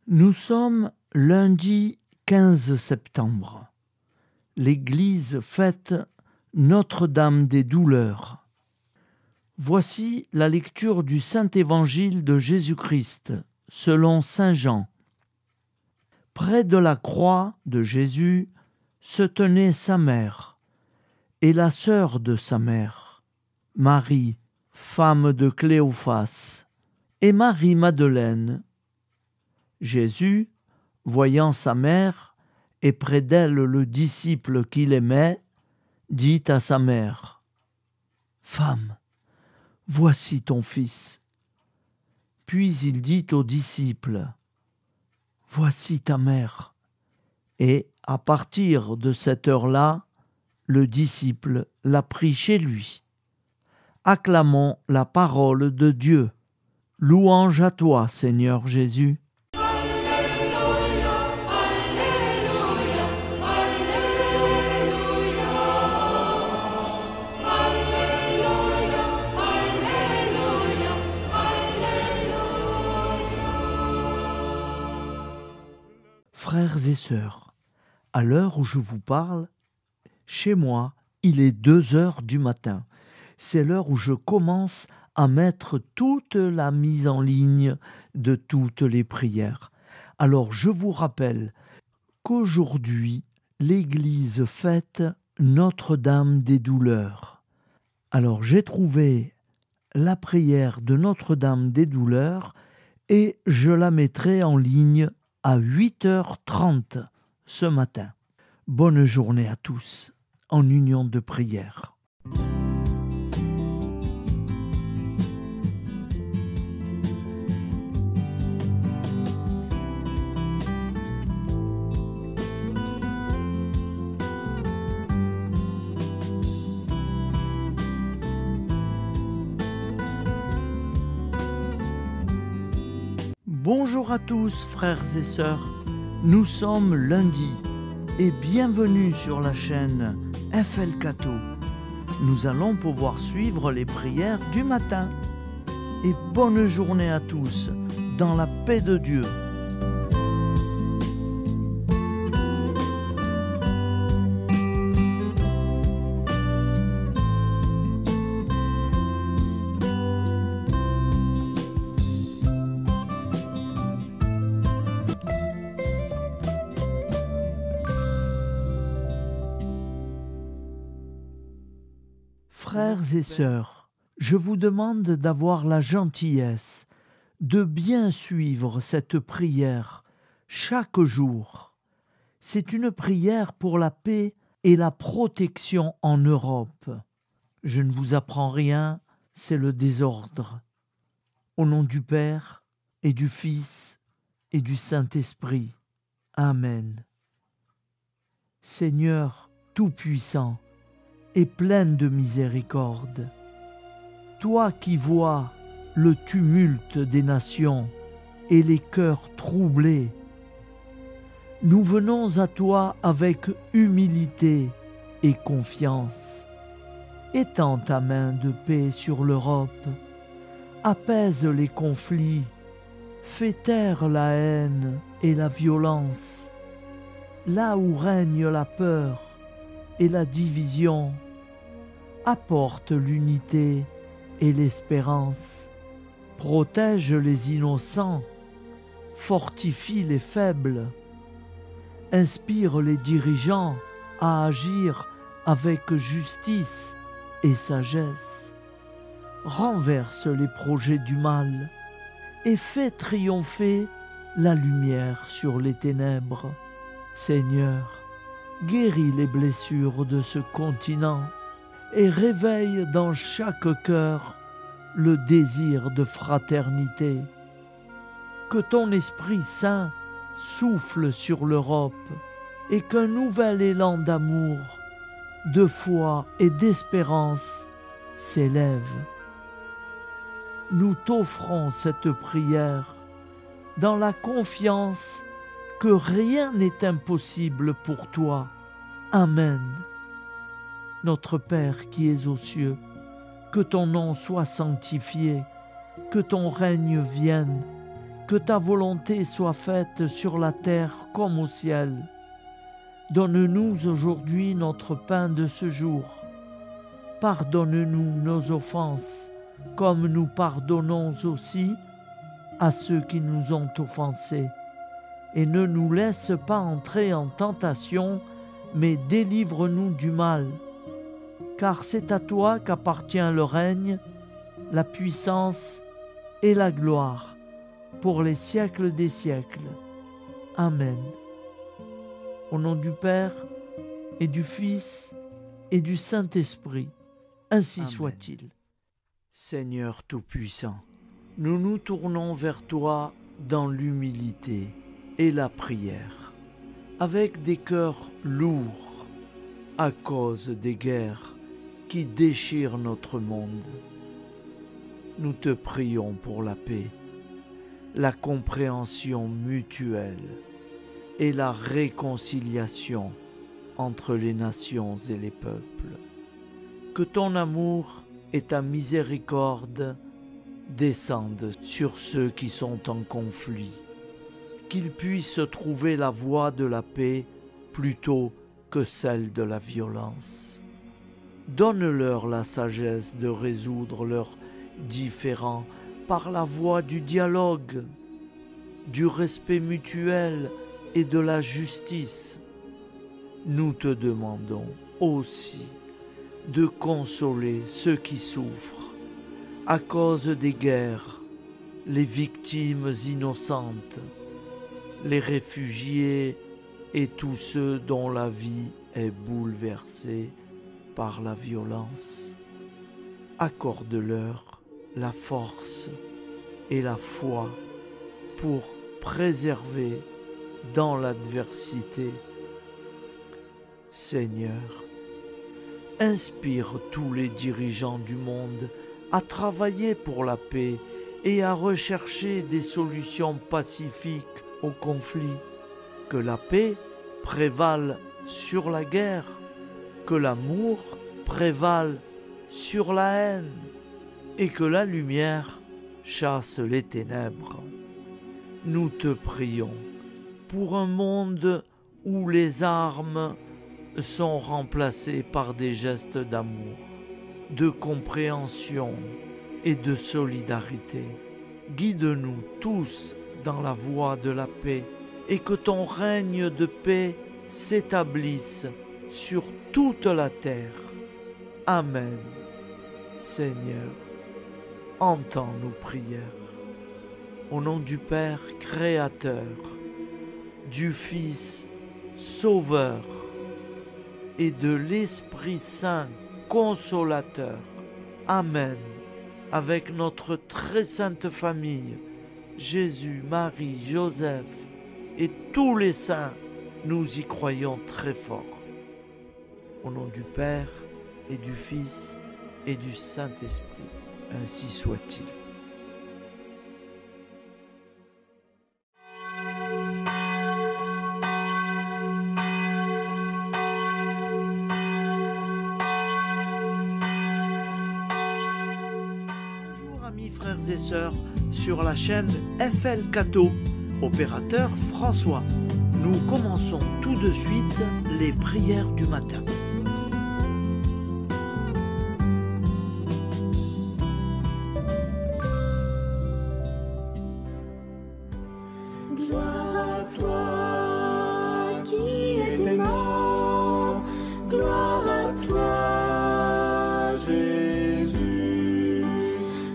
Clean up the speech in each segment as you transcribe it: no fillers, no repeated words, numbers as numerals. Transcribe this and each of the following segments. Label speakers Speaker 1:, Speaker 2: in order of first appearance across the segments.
Speaker 1: Nous sommes lundi 15 septembre. L'Église fête Notre-Dame des Douleurs. Voici la lecture du Saint-Évangile de Jésus-Christ, selon saint Jean. Près de la croix de Jésus se tenait sa mère et la sœur de sa mère, Marie, femme de Cléophas, et Marie-Madeleine. Jésus, voyant sa mère et près d'elle le disciple qu'il aimait, dit à sa mère : « Femme, voici ton fils. » Puis il dit au disciple : « Voici ta mère. » Et à partir de cette heure-là, le disciple l'a pris chez lui. Acclamons la parole de Dieu. Louange à toi, Seigneur Jésus. Frères et sœurs, à l'heure où je vous parle, chez moi, il est 2 heures du matin. C'est l'heure où je commence à mettre toute la mise en ligne de toutes les prières. Alors je vous rappelle qu'aujourd'hui, l'Église fête Notre-Dame des Douleurs. Alors j'ai trouvé la prière de Notre-Dame des Douleurs et je la mettrai en ligne à 8h30 ce matin. Bonne journée à tous en union de prière. Bonjour à tous frères et sœurs, nous sommes lundi et bienvenue sur la chaîne FL Cato. Nous allons pouvoir suivre les prières du matin. Et bonne journée à tous dans la paix de Dieu. Frères et sœurs, je vous demande d'avoir la gentillesse de bien suivre cette prière chaque jour. C'est une prière pour la paix et la protection en Europe. Je ne vous apprends rien, c'est le désordre. Au nom du Père et du Fils et du Saint-Esprit. Amen. Seigneur Tout-Puissant, et pleine de miséricorde. Toi qui vois le tumulte des nations et les cœurs troublés, nous venons à toi avec humilité et confiance. Étends ta main de paix sur l'Europe, apaise les conflits, fais taire la haine et la violence. Là où règne la peur et la division, apporte l'unité et l'espérance, protège les innocents, fortifie les faibles, inspire les dirigeants à agir avec justice et sagesse, renverse les projets du mal et fait triompher la lumière sur les ténèbres. Seigneur, guéris les blessures de ce continent et réveille dans chaque cœur le désir de fraternité. Que ton Esprit Saint souffle sur l'Europe et qu'un nouvel élan d'amour, de foi et d'espérance s'élève. Nous t'offrons cette prière dans la confiance que rien n'est impossible pour toi. Amen. Notre Père qui es aux cieux, que ton nom soit sanctifié, que ton règne vienne, Que ta volonté soit faite sur la terre comme au ciel. Donne-nous aujourd'hui notre pain de ce jour. Pardonne-nous nos offenses, comme nous pardonnons aussi à ceux qui nous ont offensés. Et ne nous laisse pas entrer en tentation, mais délivre-nous du mal. Car c'est à toi qu'appartient le règne, la puissance et la gloire, pour les siècles des siècles. Amen. Au nom du Père, et du Fils, et du Saint-Esprit, ainsi
Speaker 2: Amen.
Speaker 1: soit-il. Seigneur Tout-Puissant, nous nous tournons vers toi dans l'humilité et la prière, avec des cœurs lourds à cause des guerres qui déchirent notre monde. Nous te prions pour la paix, la compréhension mutuelle et la réconciliation entre les nations et les peuples. Que ton amour et ta miséricorde descendent sur ceux qui sont en conflit, qu'ils puissent trouver la voie de la paix plutôt que celle de la violence. Donne-leur la sagesse de résoudre leurs différends par la voie du dialogue, du respect mutuel et de la justice. Nous te demandons aussi de consoler ceux qui souffrent à cause des guerres, les victimes innocentes, les réfugiés et tous ceux dont la vie est bouleversée par la violence. Accorde-leur la force et la foi pour préserver dans l'adversité. Seigneur, inspire tous les dirigeants du monde à travailler pour la paix et à rechercher des solutions pacifiques aux conflits. Que la paix prévale sur la guerre, que l'amour prévale sur la haine et que la lumière chasse les ténèbres. Nous te prions pour un monde où les armes sont remplacées par des gestes d'amour, de compréhension et de solidarité. Guide-nous tous dans la voie de la paix et que ton règne de paix s'établisse sur toute la terre. Amen. Seigneur, entends nos prières. Au nom du Père Créateur, du Fils Sauveur et de l'Esprit Saint Consolateur. Amen. Avec notre très sainte famille, Jésus, Marie, Joseph et tous les saints, nous y croyons très fort. Au nom du Père et du Fils et du Saint-Esprit, ainsi soit-il. Bonjour amis frères et sœurs sur la chaîne FL Cato, opérateur François. Nous commençons tout de suite les prières du matin.
Speaker 3: Gloire à toi qui étais mort, gloire à toi Jésus,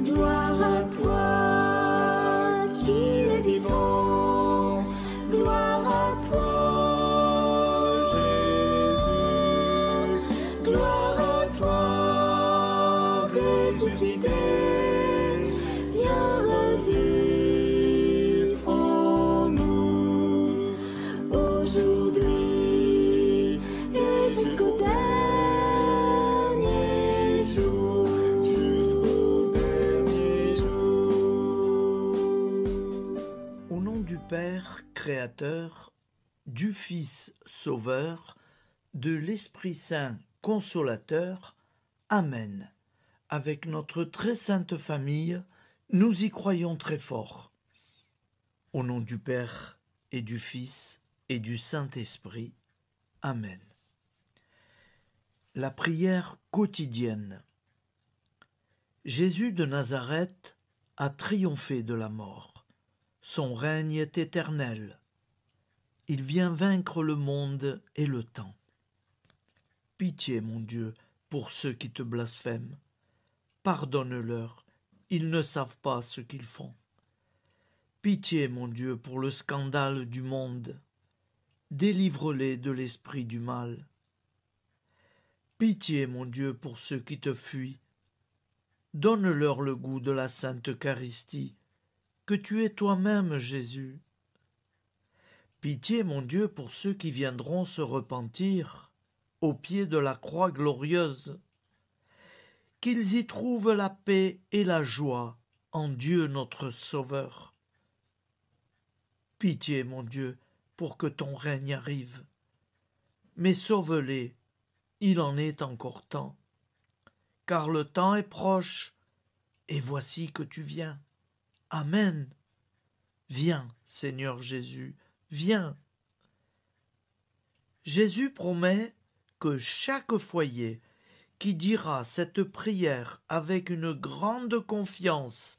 Speaker 3: gloire à toi qui es vivant, gloire à toi Jésus, gloire à toi ressuscité, viens revivre en nous aujourd'hui et jusqu'au dernier jour. Jusqu'au dernier jour.
Speaker 1: Au nom du Père Créateur, du Fils Sauveur, de l'Esprit Saint Consolateur. Amen. Avec notre très sainte famille, nous y croyons très fort. Au nom du Père et du Fils et du Saint-Esprit. Amen. La prière quotidienne. Jésus de Nazareth a triomphé de la mort. Son règne est éternel. Il vient vaincre le monde et le temps. Pitié, mon Dieu, pour ceux qui te blasphèment. Pardonne-leur, ils ne savent pas ce qu'ils font. Pitié, mon Dieu, pour le scandale du monde. Délivre-les de l'esprit du mal. Pitié, mon Dieu, pour ceux qui te fuient. Donne-leur le goût de la Sainte Eucharistie, que tu es toi-même, Jésus. Pitié, mon Dieu, pour ceux qui viendront se repentir au pied de la croix glorieuse, qu'ils y trouvent la paix et la joie en Dieu notre Sauveur. Pitié, mon Dieu, pour que ton règne arrive. Mais sauve-les, il en est encore temps, car le temps est proche, et voici que tu viens. Amen. Viens, Seigneur Jésus, viens. Jésus promet que chaque foyer qui dira cette prière avec une grande confiance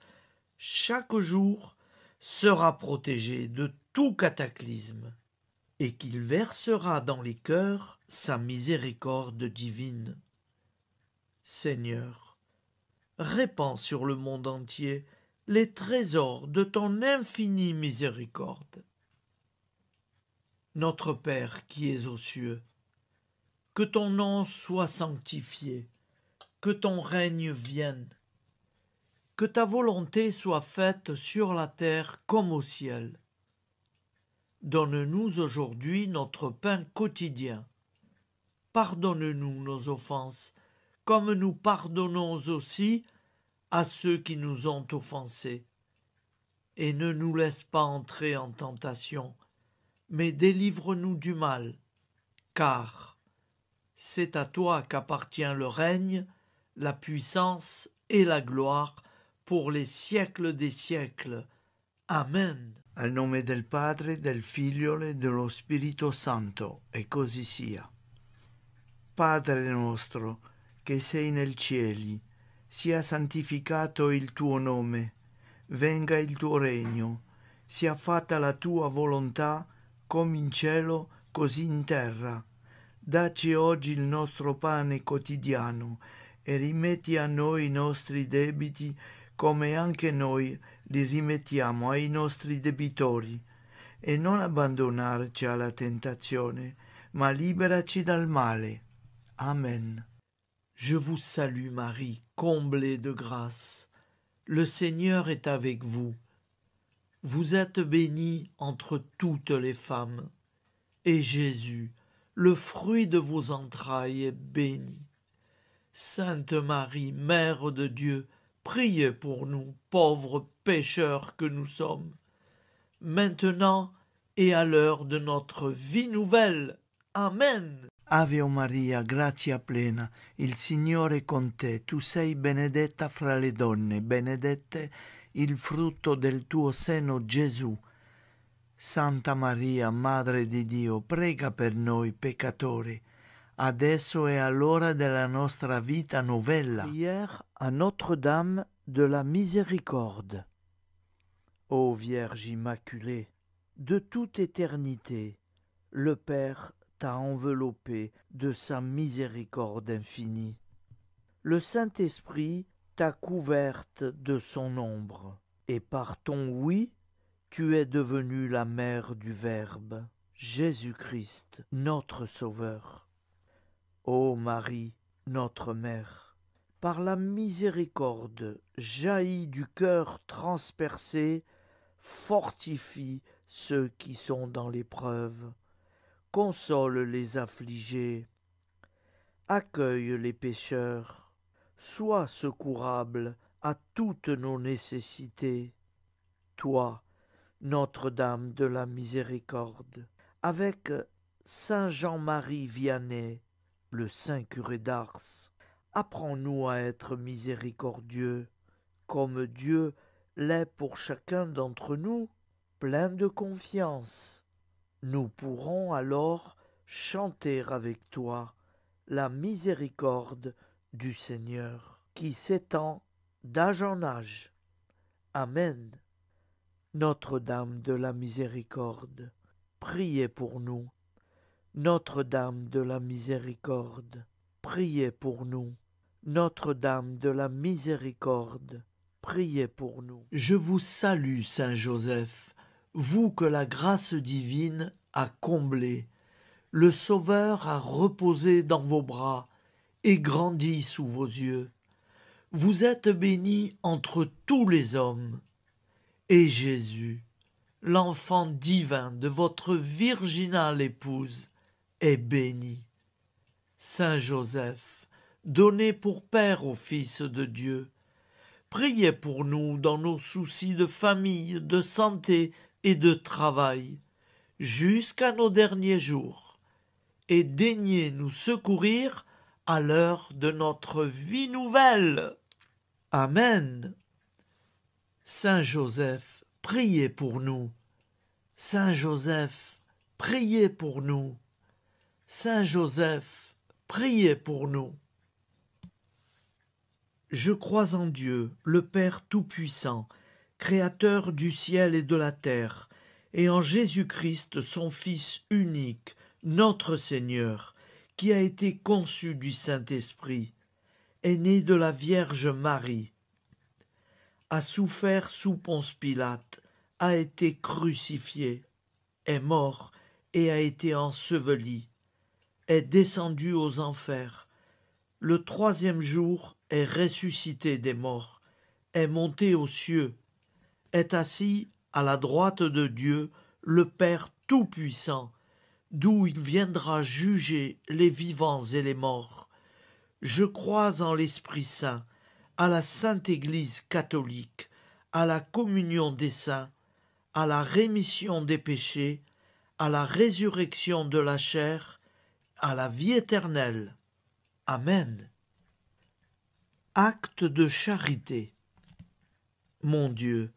Speaker 1: chaque jour sera protégé de tout cataclysme et qu'il versera dans les cœurs sa miséricorde divine. Seigneur, répands sur le monde entier les trésors de ton infinie miséricorde. Notre Père qui es aux cieux, que ton nom soit sanctifié, que ton règne vienne, que ta volonté soit faite sur la terre comme au ciel. Donne-nous aujourd'hui notre pain quotidien. Pardonne-nous nos offenses, comme nous pardonnons aussi à ceux qui nous ont offensés. Et ne nous laisse pas entrer en tentation, mais délivre-nous du mal, car c'est à toi qu'appartient le règne, la puissance et la gloire pour les siècles des siècles. Amen.
Speaker 2: Al nome del Padre, del Figlio e dello Spirito Santo, e così sia. Padre nostro, che sei nel cieli, sia santificato il tuo nome, venga il tuo regno, sia fatta la tua volontà, come in cielo, così in terra. Dacci oggi il nostro pane quotidiano e rimetti a noi i nostri debiti come anche noi li rimettiamo ai nostri debitori, e non abbandonarci alla tentazione, ma liberaci dal male. Amen.
Speaker 1: Je vous salue Marie, comblée de grâce. Le Seigneur est avec vous. Vous êtes bénie entre toutes les femmes, et Jésus, le fruit de vos entrailles, est béni. Sainte Marie, Mère de Dieu, priez pour nous, pauvres pécheurs que nous sommes, maintenant et à l'heure de notre vie nouvelle. Amen.
Speaker 2: Ave Maria, grazia plena, il Signore è con te, tu sei benedetta fra le donne, benedette il frutto del tuo seno, Gesù. Santa Maria, Madre di Dio, prega per noi peccatori, adesso e all'ora della nostra vita novella.
Speaker 1: Prière à Notre-Dame de la Miséricorde. Ô Vierge Immaculée, de toute éternité, le Père t'a enveloppé de sa miséricorde infinie. Le Saint-Esprit t'a couverte de son ombre, et par ton oui, tu es devenue la mère du Verbe, Jésus-Christ, notre Sauveur. Ô Marie, notre Mère, par la miséricorde jaillie du cœur transpercé, fortifie ceux qui sont dans l'épreuve, console les affligés, accueille les pécheurs, sois secourable à toutes nos nécessités. Toi, Notre-Dame de la Miséricorde, avec Saint Jean-Marie Vianney, le saint curé d'Ars, apprends-nous à être miséricordieux, comme Dieu l'est pour chacun d'entre nous. plein de confiance. Nous pourrons alors chanter avec toi la miséricorde du Seigneur qui s'étend d'âge en âge. Amen. Notre-Dame de la Miséricorde, priez pour nous. Notre-Dame de la Miséricorde, priez pour nous. Notre-Dame de la Miséricorde, priez pour nous. Je vous salue, Saint Joseph, vous que la grâce divine a comblé. Le Sauveur a reposé dans vos bras et grandi sous vos yeux. Vous êtes bénie entre tous les hommes. Et Jésus, l'enfant divin de votre virginale épouse, est béni. Saint Joseph, donné pour Père au Fils de Dieu, priez pour nous dans nos soucis de famille, de santé et de travail, jusqu'à nos derniers jours, et daignez nous secourir à l'heure de notre vie nouvelle. Amen. Saint Joseph, priez pour nous. Saint Joseph, priez pour nous. Saint Joseph, priez pour nous. Je crois en Dieu, le Père Tout-Puissant, Créateur du ciel et de la terre, et en Jésus-Christ, son Fils unique, notre Seigneur, qui a été conçu du Saint-Esprit, est né de la Vierge Marie, a souffert sous Ponce Pilate, a été crucifié, est mort et a été enseveli, est descendu aux enfers. Le troisième jour est ressuscité des morts, est monté aux cieux, est assis à la droite de Dieu, le Père Tout-Puissant, d'où il viendra juger les vivants et les morts. Je crois en l'Esprit Saint, à la Sainte Église catholique, à la communion des saints, à la rémission des péchés, à la résurrection de la chair, à la vie éternelle. Amen. Acte de charité. Mon Dieu,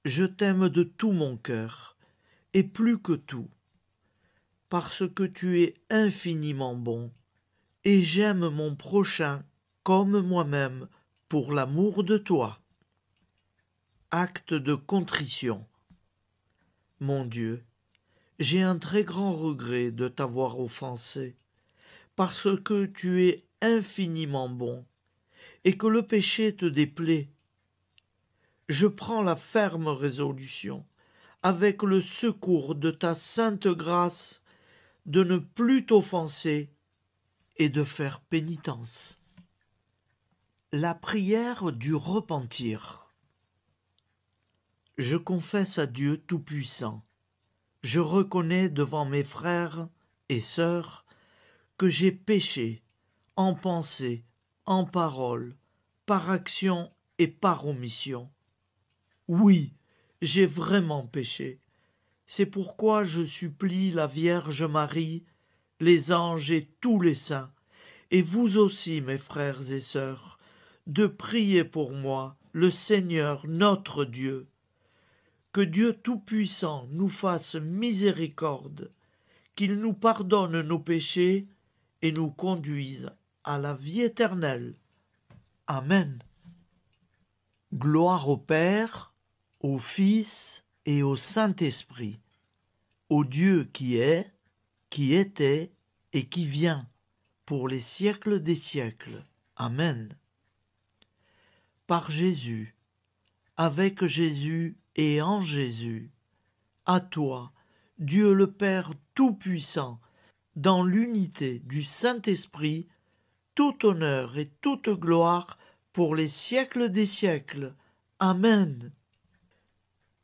Speaker 1: je t'aime de tout mon cœur, et plus que tout, parce que tu es infiniment bon, et j'aime mon prochain comme moi-même, pour l'amour de toi. Acte de contrition. Mon Dieu, j'ai un très grand regret de t'avoir offensé, parce que tu es infiniment bon, et que le péché te déplaît. Je prends la ferme résolution, avec le secours de ta sainte grâce, de ne plus t'offenser et de faire pénitence. La prière du repentir. Je confesse à Dieu Tout-Puissant, je reconnais devant mes frères et sœurs que j'ai péché en pensée, en parole, par action et par omission. Oui, j'ai vraiment péché. C'est pourquoi je supplie la Vierge Marie, les anges et tous les saints, et vous aussi, mes frères et sœurs, de prier pour moi, le Seigneur notre Dieu. Que Dieu Tout-Puissant nous fasse miséricorde, qu'il nous pardonne nos péchés et nous conduise à la vie éternelle. Amen. Gloire au Père, au Fils et au Saint-Esprit, au Dieu qui est, qui était et qui vient, pour les siècles des siècles. Amen. Par Jésus, avec Jésus et en Jésus, à toi, Dieu le Père Tout-Puissant, dans l'unité du Saint-Esprit, tout honneur et toute gloire pour les siècles des siècles. Amen.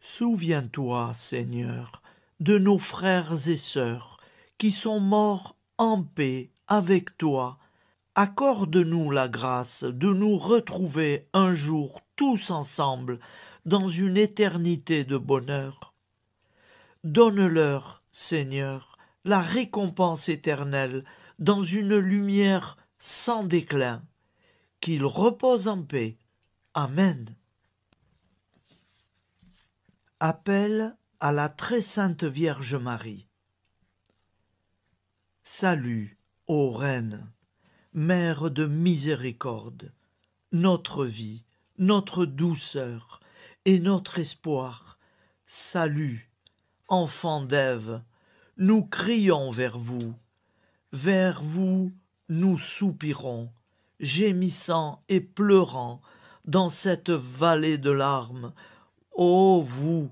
Speaker 1: Souviens-toi, Seigneur, de nos frères et sœurs qui sont morts en paix avec toi. Accorde-nous la grâce de nous retrouver un jour tous ensemble dans une éternité de bonheur. Donne-leur, Seigneur, la récompense éternelle dans une lumière sans déclin. Qu'ils reposent en paix. Amen. Appel à la très sainte Vierge Marie. Salut, ô Reine, Mère de miséricorde, notre vie, notre douceur et notre espoir. Salut, enfant d'Ève, nous crions vers vous nous soupirons, gémissant et pleurant dans cette vallée de larmes. Ô vous,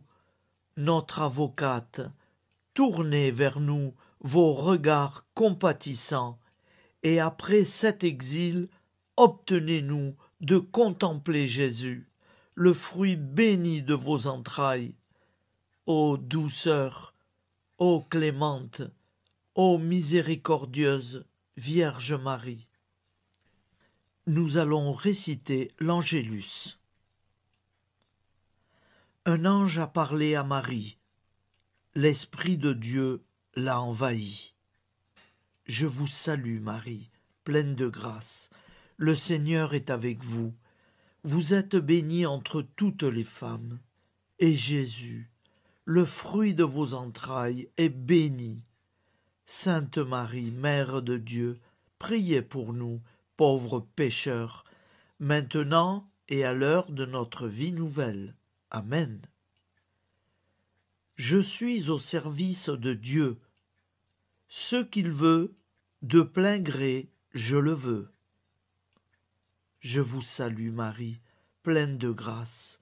Speaker 1: notre avocate, tournez vers nous vos regards compatissants, et après cet exil, obtenez-nous de contempler Jésus, le fruit béni de vos entrailles. Ô douceur, ô clémente, ô miséricordieuse Vierge Marie. Nous allons réciter l'Angélus. Un ange a parlé à Marie. L'Esprit de Dieu l'a envahie. Je vous salue, Marie, pleine de grâce. Le Seigneur est avec vous. Vous êtes bénie entre toutes les femmes. Et Jésus, le fruit de vos entrailles, est béni. Sainte Marie, Mère de Dieu, priez pour nous, pauvres pécheurs, maintenant et à l'heure de notre vie nouvelle. Amen. Je suis au service de Dieu. Ce qu'il veut, de plein gré, je le veux. Je vous salue, Marie, pleine de grâce.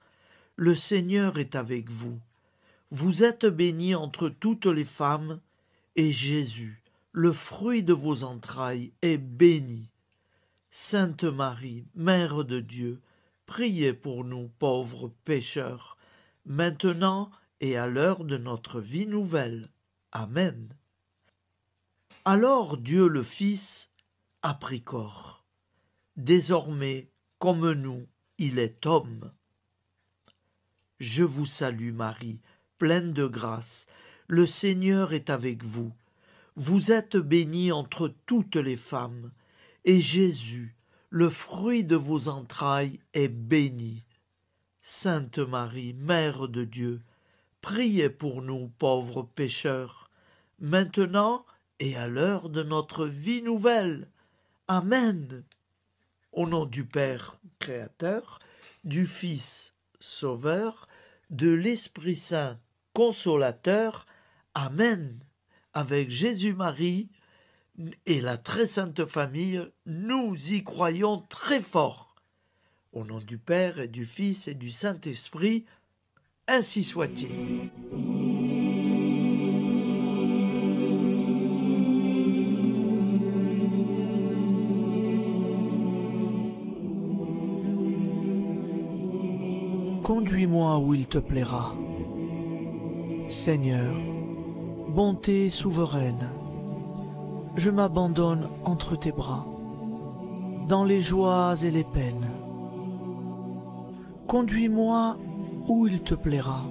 Speaker 1: Le Seigneur est avec vous. Vous êtes bénie entre toutes les femmes, et Jésus, le fruit de vos entrailles, est béni. Sainte Marie, Mère de Dieu, priez pour nous pauvres pécheurs, maintenant et à l'heure de notre vie nouvelle. Amen. Alors Dieu le Fils a pris corps. Désormais, comme nous, il est homme. Je vous salue Marie, pleine de grâce. Le Seigneur est avec vous. Vous êtes bénie entre toutes les femmes, et Jésus, le fruit de vos entrailles, est béni. Sainte Marie, Mère de Dieu, priez pour nous pauvres pécheurs, maintenant et à l'heure de notre vie nouvelle. Amen. Au nom du Père Créateur, du Fils Sauveur, de l'Esprit Saint Consolateur. Amen. Avec Jésus-Marie et la très sainte famille, nous y croyons très fort. Au nom du Père et du Fils et du Saint-Esprit, ainsi soit-il. Conduis-moi où il te plaira. Seigneur, bonté souveraine, je m'abandonne entre tes bras, dans les joies et les peines. Conduis-moi où il te plaira.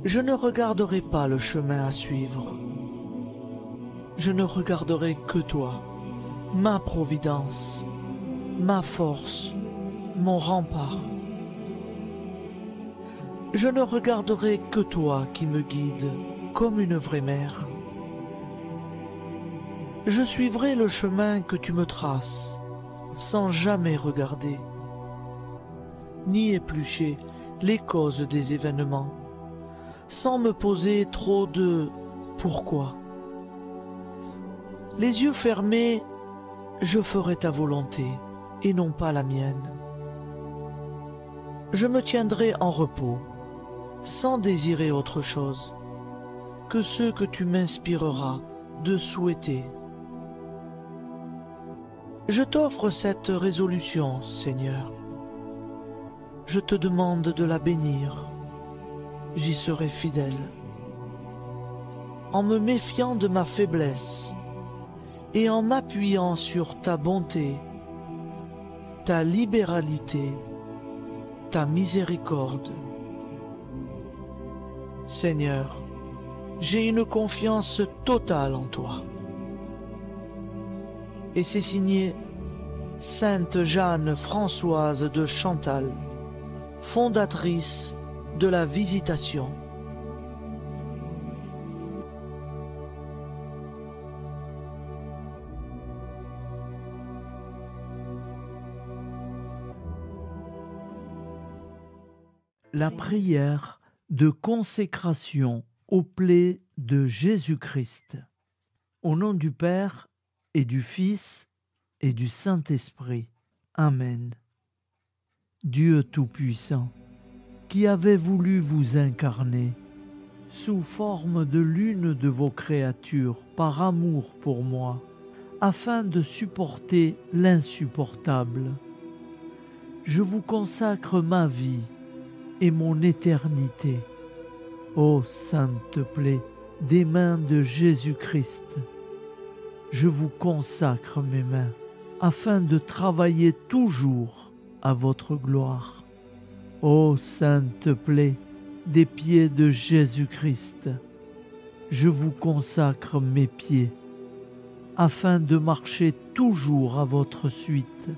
Speaker 1: Je ne regarderai pas le chemin à suivre. Je ne regarderai que toi, ma providence, ma force, mon rempart. Je ne regarderai que toi qui me guides comme une vraie mère. Je suivrai le chemin que tu me traces, sans jamais regarder, ni éplucher les causes des événements, sans me poser trop de « pourquoi ». Les yeux fermés, je ferai ta volonté et non pas la mienne. Je me tiendrai en repos, sans désirer autre chose que ce que tu m'inspireras de souhaiter. Je t'offre cette résolution, Seigneur. Je te demande de la bénir. J'y serai fidèle. En me méfiant de ma faiblesse et en m'appuyant sur ta bonté, ta libéralité, ta miséricorde. Seigneur, j'ai une confiance totale en toi. Et c'est signé Sainte Jeanne Françoise de Chantal, fondatrice de la Visitation. La prière de consécration aux plaies de Jésus-Christ. Au nom du Père et du Fils et du Saint-Esprit. Amen. Dieu Tout-Puissant, qui avez voulu vous incarner sous forme de l'une de vos créatures par amour pour moi, afin de supporter l'insupportable, je vous consacre ma vie et mon éternité. Ô sainte plaie des mains de Jésus-Christ, je vous consacre mes mains, afin de travailler toujours à votre gloire. Ô sainte plaie des pieds de Jésus-Christ, je vous consacre mes pieds, afin de marcher toujours à votre suite.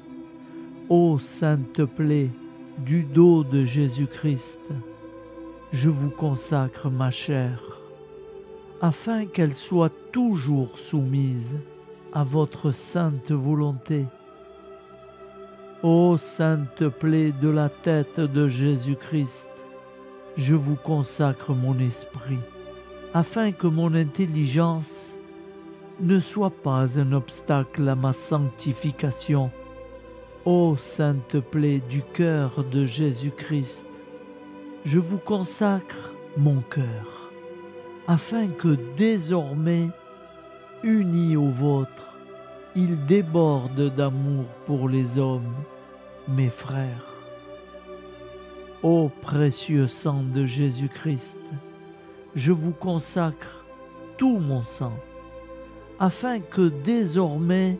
Speaker 1: Ô sainte plaie du dos de Jésus-Christ, je vous consacre ma chair, afin qu'elle soit toujours soumise à votre sainte volonté. Ô sainte plaie de la tête de Jésus-Christ, je vous consacre mon esprit, afin que mon intelligence ne soit pas un obstacle à ma sanctification. Ô sainte plaie du cœur de Jésus-Christ, je vous consacre mon cœur, afin que désormais, uni au vôtre, il déborde d'amour pour les hommes, mes frères. Ô précieux sang de Jésus-Christ, je vous consacre tout mon sang, afin que désormais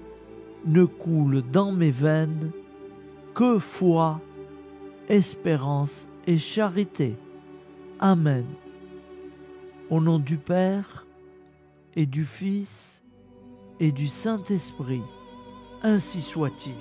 Speaker 1: ne coule dans mes veines que foi, espérance et charité. Amen. Au nom du Père et du Fils et du Saint-Esprit, ainsi soit-il.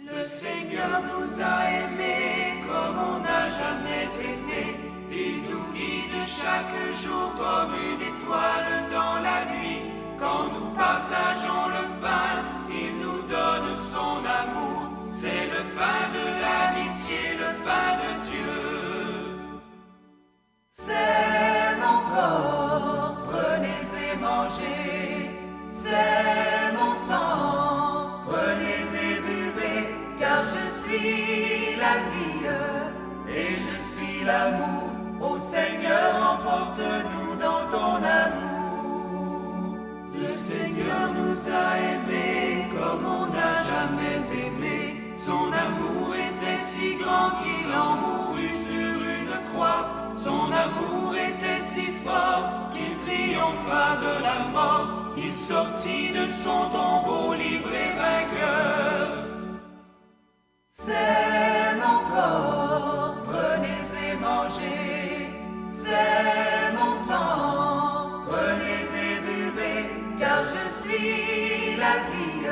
Speaker 3: Le Seigneur nous a aimés comme on n'a jamais aimé. Il nous guide chaque jour comme une étoile dans la nuit. Quand nous partageons le pain, il nous donne son amour. C'est le pain de l'amitié, le pain de Dieu. C'est mon corps, prenez et mangez. C'est mon sang, prenez et buvez. Car je suis la vie et je suis l'amour. Ô Seigneur, emporte-nous dans ton amour. Le Seigneur nous a aimés comme on n'a jamais aimé. Son amour était si grand qu'il en mourut sur une croix. Son amour était si fort qu'il triompha de la mort. Il sortit de son tombeau libre et vainqueur. C'est mon corps, prenez et mangez. C'est mon sang, prenez et buvez. Car je suis la vie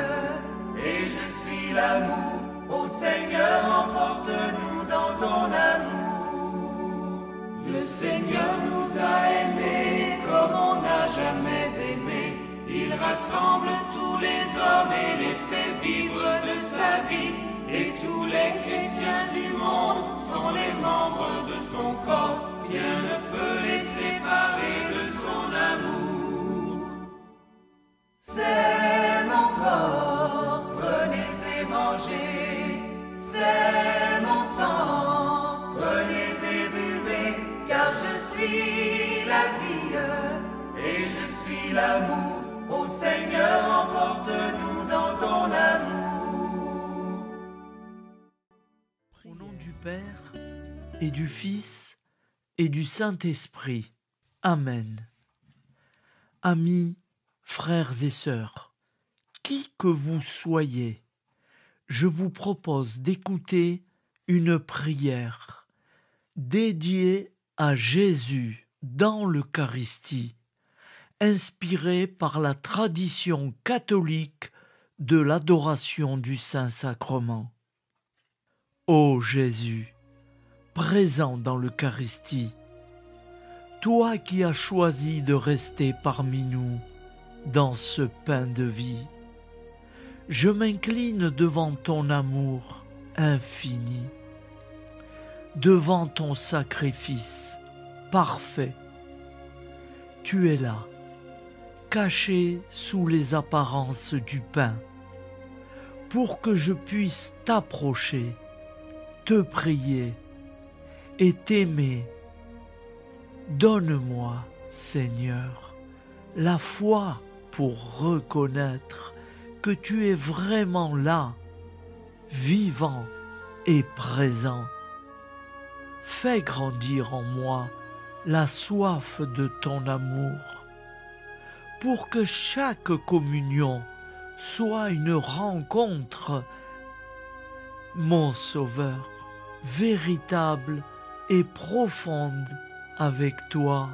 Speaker 3: et je suis l'amour. Ô Seigneur, emporte-nous dans ton amour. Le Seigneur nous a aimés comme on n'a jamais aimé. Il rassemble tous les hommes et les fait vivre de sa vie. Et tous les chrétiens du monde sont les membres de son corps. Rien ne peut les séparer de son amour. C'est mon corps, prenez et mangez. C'est mon sang, prenez et buvez. Car je suis la vie et je suis l'amour. Ô Seigneur, emporte-nous dans ton amour.
Speaker 1: Au nom du Père et du Fils et du Saint-Esprit. Amen. Amis, frères et sœurs, qui que vous soyez, je vous propose d'écouter une prière dédiée à Jésus dans l'Eucharistie. inspiré par la tradition catholique de l'adoration du Saint-Sacrement. Ô Jésus, présent dans l'Eucharistie, toi qui as choisi de rester parmi nous dans ce pain de vie, je m'incline devant ton amour infini, devant ton sacrifice parfait. Tu es là, caché sous les apparences du pain, pour que je puisse t'approcher, te prier et t'aimer. Donne-moi, Seigneur, la foi pour reconnaître que tu es vraiment là, vivant et présent. Fais grandir en moi la soif de ton amour, pour que chaque communion soit une rencontre, mon Sauveur, véritable et profonde avec toi,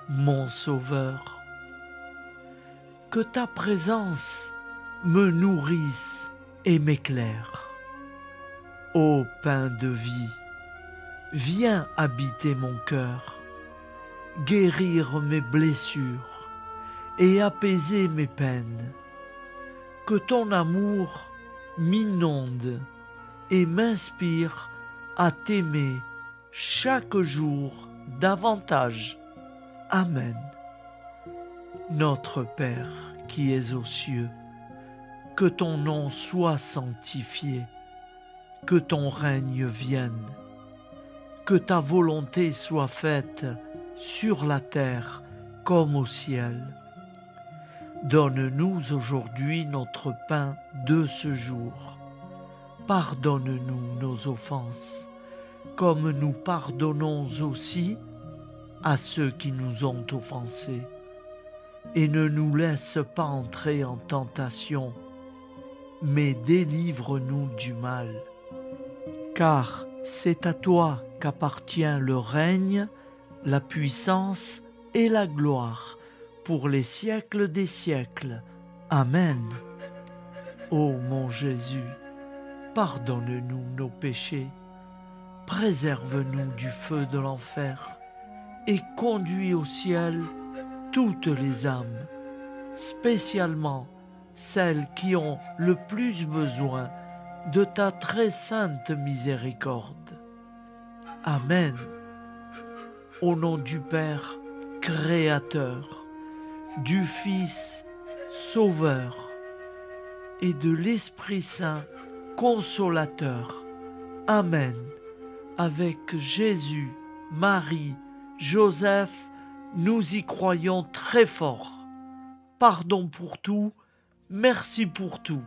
Speaker 1: mon Sauveur. Que ta présence me nourrisse et m'éclaire. Ô pain de vie, viens habiter mon cœur, guérir mes blessures et apaiser mes peines. Que ton amour m'inonde et m'inspire à t'aimer chaque jour davantage. Amen. Notre Père qui es aux cieux, que ton nom soit sanctifié, que ton règne vienne, que ta volonté soit faite sur la terre comme au ciel. Donne-nous aujourd'hui notre pain de ce jour. Pardonne-nous nos offenses, comme nous pardonnons aussi à ceux qui nous ont offensés. Et ne nous laisse pas entrer en tentation, mais délivre-nous du mal. Car c'est à toi qu'appartient le règne, la puissance et la gloire pour les siècles des siècles. Amen. Ô mon Jésus, pardonne-nous nos péchés, préserve-nous du feu de l'enfer et conduis au ciel toutes les âmes, spécialement celles qui ont le plus besoin de ta très sainte miséricorde. Amen. Au nom du Père Créateur, du Fils Sauveur et de l'Esprit Saint Consolateur. Amen. Avec Jésus, Marie, Joseph, nous y croyons très fort. Pardon pour tout, merci pour tout.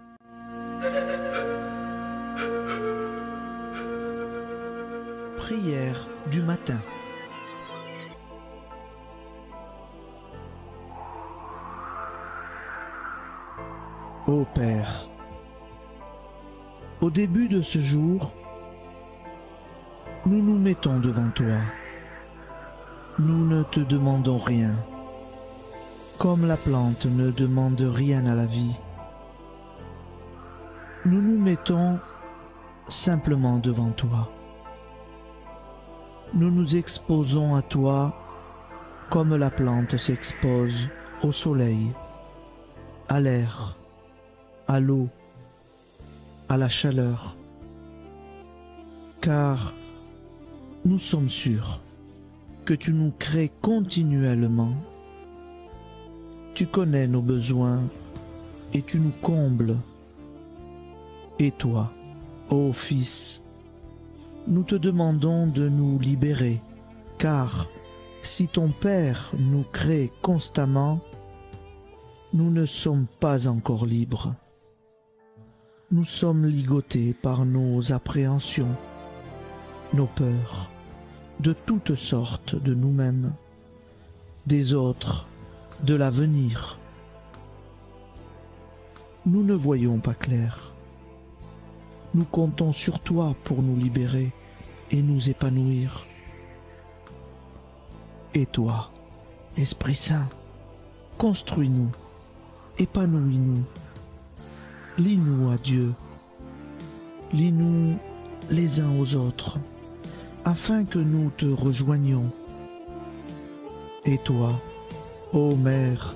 Speaker 2: Prière du matin. Ô Père, au début de ce jour, nous nous mettons devant toi. Nous ne te demandons rien, comme la plante ne demande rien à la vie. Nous nous mettons simplement devant toi. Nous nous exposons à toi comme la plante s'expose au soleil, à l'air, à l'eau, à la chaleur, car nous sommes sûrs que tu nous crées continuellement. Tu connais nos besoins et tu nous combles. Et toi, ô Fils, nous te demandons de nous libérer, car si ton Père nous crée constamment, nous ne sommes pas encore libres. Nous sommes ligotés par nos appréhensions, nos peurs, de toutes sortes de nous-mêmes, des autres, de l'avenir. Nous ne voyons pas clair. Nous comptons sur toi pour nous libérer et nous épanouir. Et toi, Esprit Saint,
Speaker 1: construis-nous, épanouis-nous, lie-nous à Dieu, lie-nous les uns aux autres, afin que nous te rejoignions. Et toi, ô Mère,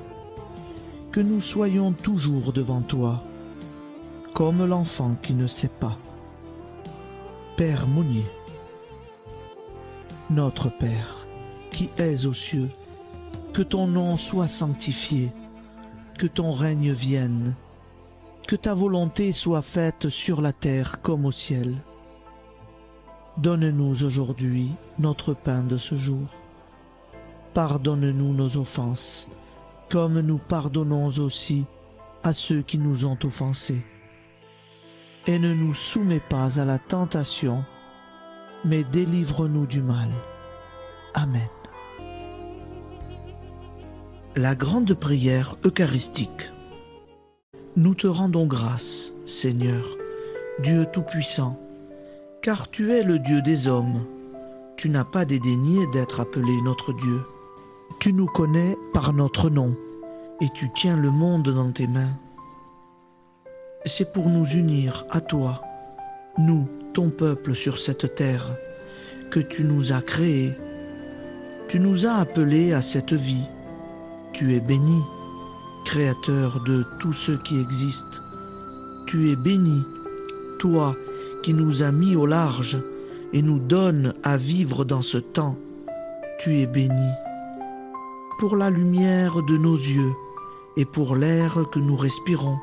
Speaker 1: que nous soyons toujours devant toi, comme l'enfant qui ne sait pas. Père Monnier, notre Père, qui es aux cieux, que ton nom soit sanctifié, que ton règne vienne, que ta volonté soit faite sur la terre comme au ciel. Donne-nous aujourd'hui notre pain de ce jour. Pardonne-nous nos offenses, comme nous pardonnons aussi à ceux qui nous ont offensés. Et ne nous soumets pas à la tentation, mais délivre-nous du mal. Amen. La grande prière eucharistique. Nous te rendons grâce, Seigneur, Dieu Tout-Puissant, car tu es le Dieu des hommes. Tu n'as pas dédaigné d'être appelé notre Dieu. Tu nous connais par notre nom, et tu tiens le monde dans tes mains. C'est pour nous unir à toi, nous, ton peuple sur cette terre, que tu nous as créés. Tu nous as appelés à cette vie. Tu es béni, Créateur de tout ce qui existe. Tu es béni, toi qui nous as mis au large et nous donnes à vivre dans ce temps. Tu es béni. Pour la lumière de nos yeux et pour l'air que nous respirons,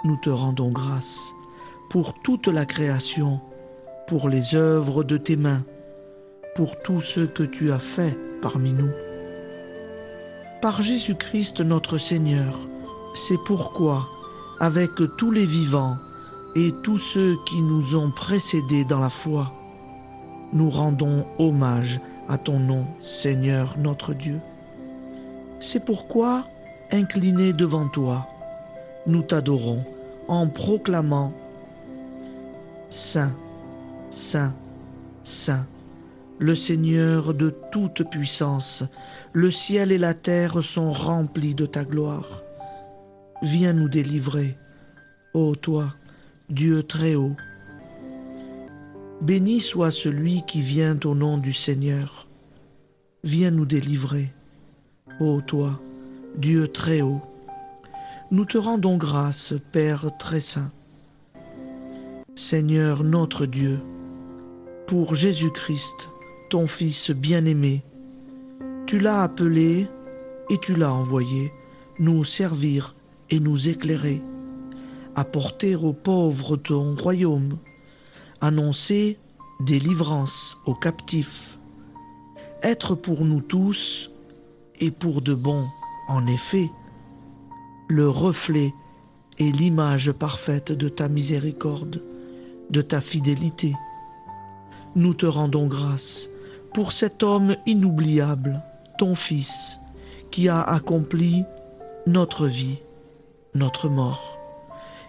Speaker 1: nous te rendons grâce. Pour toute la création, pour les œuvres de tes mains, pour tout ce que tu as fait parmi nous. Par Jésus-Christ notre Seigneur, c'est pourquoi, avec tous les vivants et tous ceux qui nous ont précédés dans la foi, nous rendons hommage à ton nom, Seigneur notre Dieu. C'est pourquoi, inclinés devant toi, nous t'adorons en proclamant « Saint, Saint, Saint ». Le Seigneur de toute puissance, le ciel et la terre sont remplis de ta gloire. Viens nous délivrer, ô toi, Dieu très haut. Béni soit celui qui vient au nom du Seigneur. Viens nous délivrer, ô toi, Dieu très haut. Nous te rendons grâce, Père très saint. Seigneur notre Dieu, pour Jésus-Christ, ton Fils bien-aimé, tu l'as appelé et tu l'as envoyé nous servir et nous éclairer, apporter aux pauvres ton royaume, annoncer délivrance aux captifs, être pour nous tous et pour de bon, en effet, le reflet et l'image parfaite de ta miséricorde, de ta fidélité. Nous te rendons grâce pour cet homme inoubliable, ton Fils, qui a accompli notre vie, notre mort,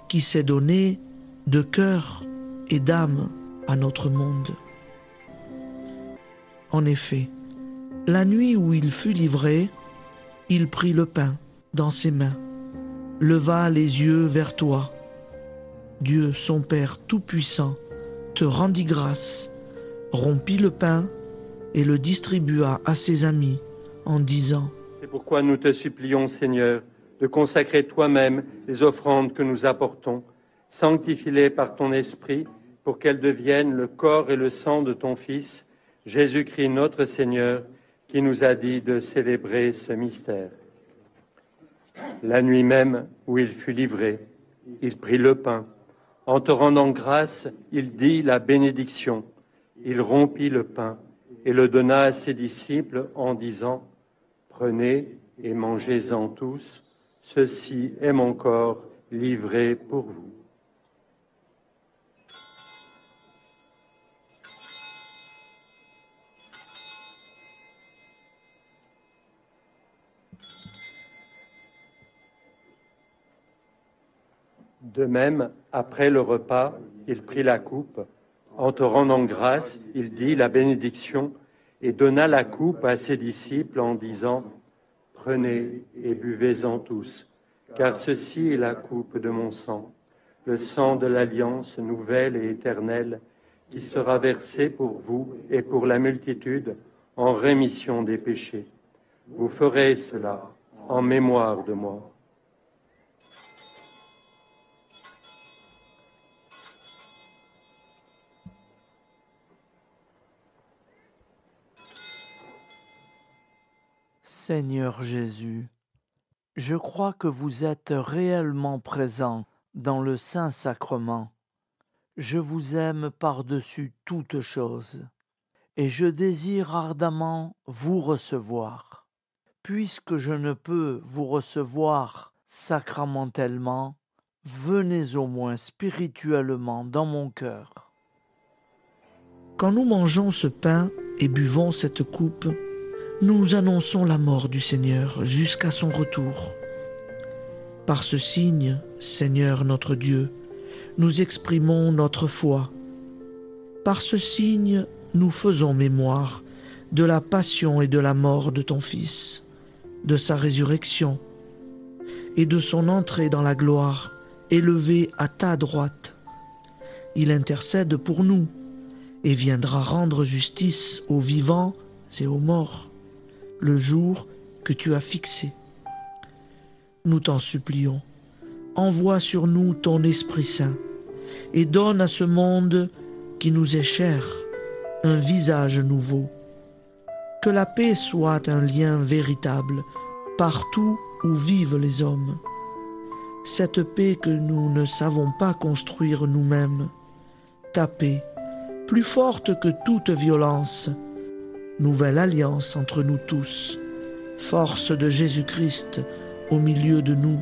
Speaker 1: qui s'est donné de cœur et d'âme à notre monde. En effet, la nuit où il fut livré, il prit le pain dans ses mains, leva les yeux vers toi. Dieu, son Père tout-puissant, te rendit grâce, rompit le pain et le distribua à ses amis en disant :
Speaker 4: C'est pourquoi nous te supplions, Seigneur, de consacrer toi-même les offrandes que nous apportons. Sanctifie-les par ton Esprit pour qu'elles deviennent le corps et le sang de ton Fils, Jésus-Christ notre Seigneur, qui nous a dit de célébrer ce mystère. La nuit même où il fut livré, il prit le pain. En te rendant grâce, il dit la bénédiction. Il rompit le pain et le donna à ses disciples en disant : Prenez et mangez-en tous, ceci est mon corps livré pour vous. De même, après le repas, il prit la coupe. En te rendant grâce, il dit la bénédiction et donna la coupe à ses disciples en disant : Prenez et buvez-en tous, car ceci est la coupe de mon sang, le sang de l'alliance nouvelle et éternelle, qui sera versé pour vous et pour la multitude en rémission des péchés. Vous ferez cela en mémoire de moi.
Speaker 1: Seigneur Jésus, je crois que vous êtes réellement présent dans le Saint-Sacrement. Je vous aime par-dessus toute chose et je désire ardemment vous recevoir. Puisque je ne peux vous recevoir sacramentellement, venez au moins spirituellement dans mon cœur.
Speaker 5: Quand nous mangeons ce pain et buvons cette coupe, nous annonçons la mort du Seigneur jusqu'à son retour. Par ce signe, Seigneur notre Dieu, nous exprimons notre foi. Par ce signe, nous faisons mémoire de la passion et de la mort de ton Fils, de sa résurrection et de son entrée dans la gloire, élevé à ta droite. Il intercède pour nous et viendra rendre justice aux vivants et aux morts, le jour que tu as fixé. Nous t'en supplions, envoie sur nous ton Esprit Saint et donne à ce monde qui nous est cher un visage nouveau. Que la paix soit un lien véritable partout où vivent les hommes. Cette paix que nous ne savons pas construire nous-mêmes. Ta paix, plus forte que toute violence. Nouvelle alliance entre nous tous. Force de Jésus-Christ au milieu de nous.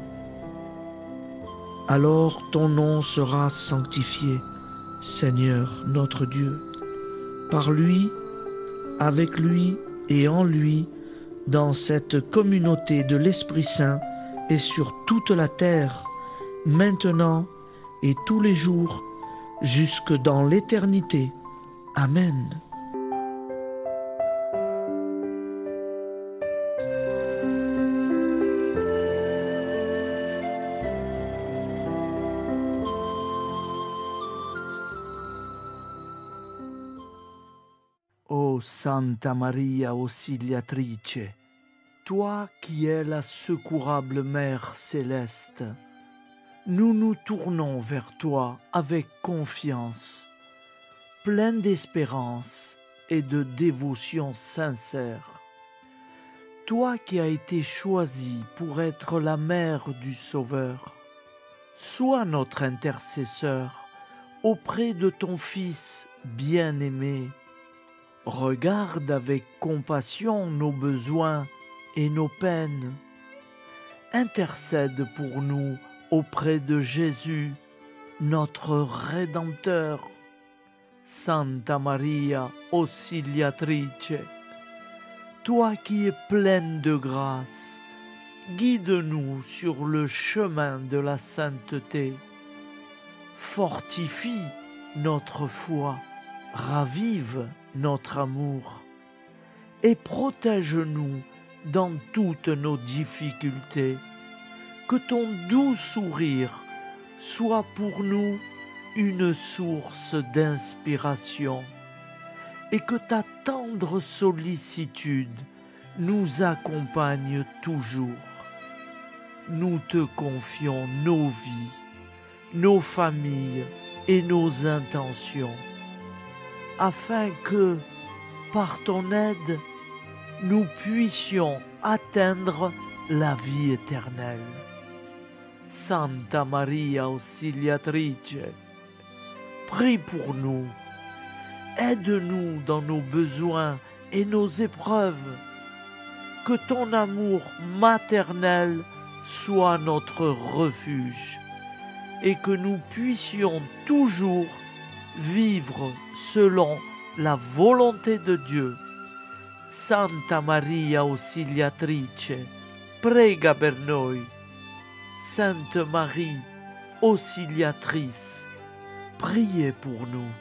Speaker 5: Alors ton nom sera sanctifié, Seigneur notre Dieu. Par lui, avec lui et en lui, dans cette communauté de l'Esprit Saint et sur toute la terre, maintenant et tous les jours, jusque dans l'éternité. Amen.
Speaker 1: Ô Santa Maria Auxiliatrice, toi qui es la secourable Mère céleste, nous nous tournons vers toi avec confiance, plein d'espérance et de dévotion sincère. Toi qui as été choisie pour être la mère du Sauveur, sois notre intercesseur auprès de ton Fils bien-aimé. Regarde avec compassion nos besoins et nos peines. Intercède pour nous auprès de Jésus, notre Rédempteur. Santa Maria Auxiliatrice, toi qui es pleine de grâce, guide-nous sur le chemin de la sainteté. Fortifie notre foi, ravive notre amour et protège-nous dans toutes nos difficultés. Que ton doux sourire soit pour nous une source d'inspiration et que ta tendre sollicitude nous accompagne toujours. Nous te confions nos vies, nos familles et nos intentions, afin que, par ton aide, nous puissions atteindre la vie éternelle. Santa Maria Auxiliatrice, prie pour nous, aide-nous dans nos besoins et nos épreuves, que ton amour maternel soit notre refuge et que nous puissions toujours vivre selon la volonté de Dieu. Santa Maria Auxiliatrice, prega per noi. Sainte Marie, Auxiliatrice, priez pour nous.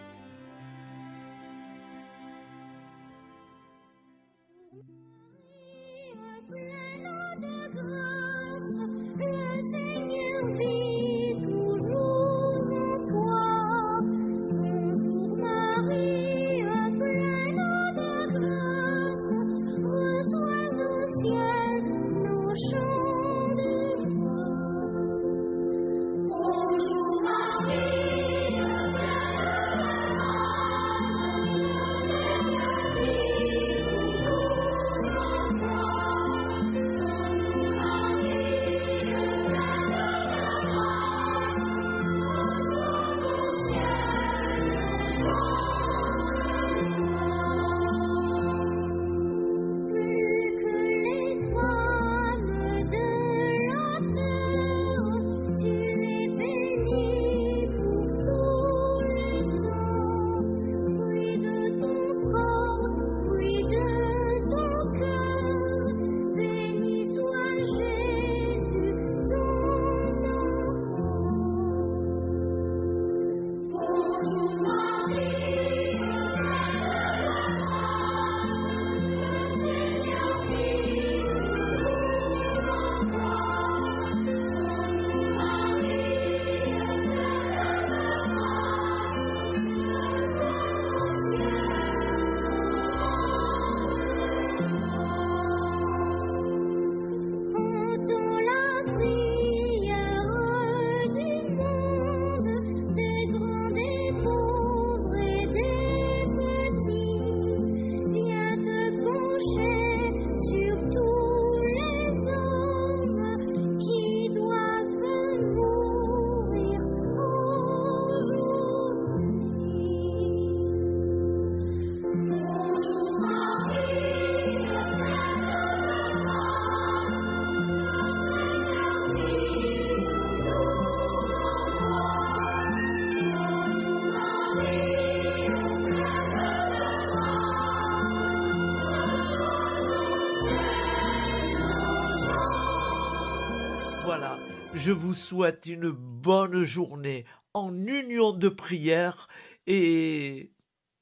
Speaker 5: Je vous souhaite une bonne journée en union de prière et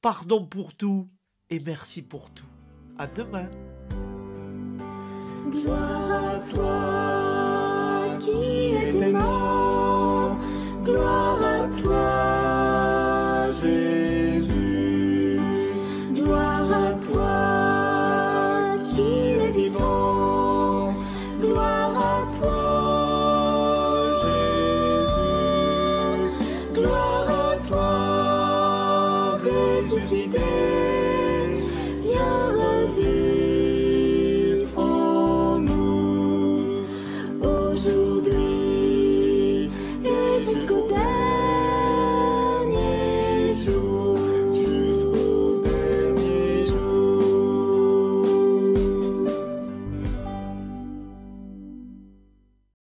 Speaker 5: pardon pour tout et merci pour tout. À demain.
Speaker 3: Gloire à toi qui étais mort, gloire à toi Jésus, gloire à toi qui es vivant, gloire à toi Jésus, gloire à toi ressuscité.